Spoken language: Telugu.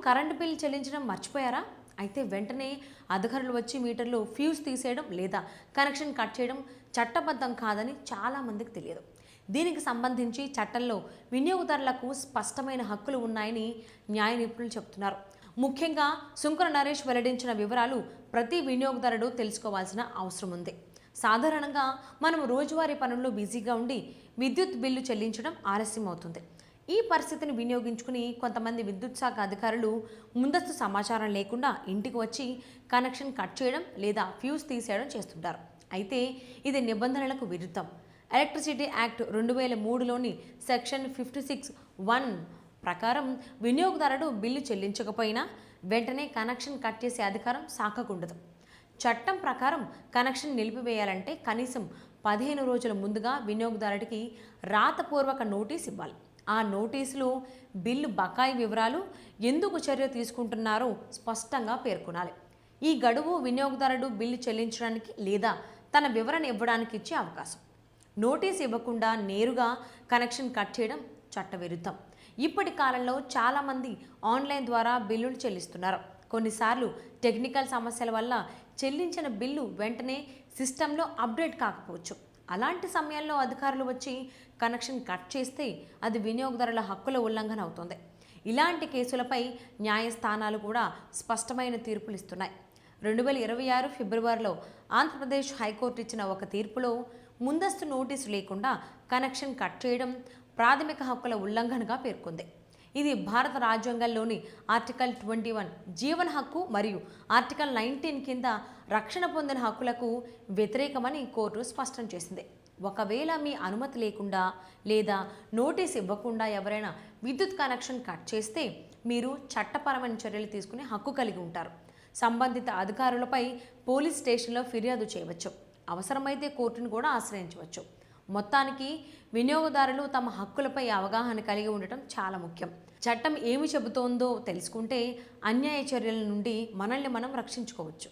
కరెంటు బిల్ చెల్లించడం మర్చిపోయారా? అయితే వెంటనే అధికారులు వచ్చి మీటర్లు ఫ్యూజ్ తీసేయడం లేదా కనెక్షన్ కట్ చేయడం చట్టబద్ధం కాదని చాలామందికి తెలియదు. దీనికి సంబంధించి చట్టంలో వినియోగదారులకు స్పష్టమైన హక్కులు ఉన్నాయని న్యాయ నిపుణులు చెబుతున్నారు. ముఖ్యంగా సుంకర నరేష్ వెల్లడించిన వివరాలు ప్రతి వినియోగదారుడు తెలుసుకోవాల్సిన అవసరం ఉంది. సాధారణంగా మనం రోజువారీ పనుల్లో బిజీగా ఉండి విద్యుత్ బిల్లు చెల్లించడం ఆలస్యం అవుతుంది. ఈ పరిస్థితిని వినియోగించుకుని కొంతమంది విద్యుత్ శాఖ అధికారులు ముందస్తు సమాచారం లేకుండా ఇంటికి వచ్చి కనెక్షన్ కట్ చేయడం లేదా ఫ్యూజ్ తీసేయడం చేస్తుంటారు. అయితే ఇది నిబంధనలకు విరుద్ధం. ఎలక్ట్రిసిటీ యాక్ట్ 2003లోని సెక్షన్ 56(1) ప్రకారం వినియోగదారుడు బిల్లు చెల్లించకపోయినా వెంటనే కనెక్షన్ కట్ చేసే అధికారం శాఖకుండదు. చట్టం ప్రకారం కనెక్షన్ నిలిపివేయాలంటే కనీసం 15 రోజుల ముందుగా వినియోగదారుడికి రాతపూర్వక నోటీస్ ఇవ్వాలి. ఆ నోటీసులో బిల్లు బకాయి వివరాలు, ఎందుకు చర్య తీసుకుంటున్నారో స్పష్టంగా పేర్కొనాలి. ఈ గడువు వినియోగదారుడు బిల్లు చెల్లించడానికి లేదా తన వివరణ ఇవ్వడానికి ఇచ్చే అవకాశం. నోటీస్ ఇవ్వకుండా నేరుగా కనెక్షన్ కట్ చేయడం చట్టవిరుద్ధం. ఇప్పటి కాలంలో చాలామంది ఆన్లైన్ ద్వారా బిల్లులు చెల్లిస్తున్నారు. కొన్నిసార్లు టెక్నికల్ సమస్యల వల్ల చెల్లించిన బిల్లు వెంటనే సిస్టంలో అప్డేట్ కాకపోవచ్చు. అలాంటి సమయాల్లో అధికారులు వచ్చి కనెక్షన్ కట్ చేస్తే అది వినియోగదారుల హక్కుల ఉల్లంఘన అవుతుంది. ఇలాంటి కేసులపై న్యాయస్థానాలు కూడా స్పష్టమైన తీర్పులు ఇస్తున్నాయి. 2026 ఫిబ్రవరిలో ఆంధ్రప్రదేశ్ హైకోర్టు ఇచ్చిన ఒక తీర్పులో ముందస్తు నోటీసు లేకుండా కనెక్షన్ కట్ చేయడం ప్రాథమిక హక్కుల ఉల్లంఘనగా పేర్కొంది. ఇది భారత రాజ్యాంగంలోని ఆర్టికల్ 21 జీవన హక్కు మరియు ఆర్టికల్ 19 కింద రక్షణ పొందిన హక్కులకు వ్యతిరేకమని కోర్టు స్పష్టం చేసింది. ఒకవేళ మీ అనుమతి లేకుండా లేదా నోటీస్ ఇవ్వకుండా ఎవరైనా విద్యుత్ కనెక్షన్ కట్ చేస్తే మీరు చట్టపరమైన చర్యలు తీసుకునే హక్కు కలిగి ఉంటారు. సంబంధిత అధికారులపై పోలీస్ స్టేషన్లో ఫిర్యాదు చేయవచ్చు. అవసరమైతే కోర్టును కూడా ఆశ్రయించవచ్చు. మొత్తానికి వినియోగదారులు తమ హక్కులపై అవగాహన కలిగి ఉండటం చాలా ముఖ్యం. చట్టం ఏమి చెబుతోందో తెలుసుకుంటే అన్యాయ చర్యల నుండి మనల్ని మనం రక్షించుకోవచ్చు.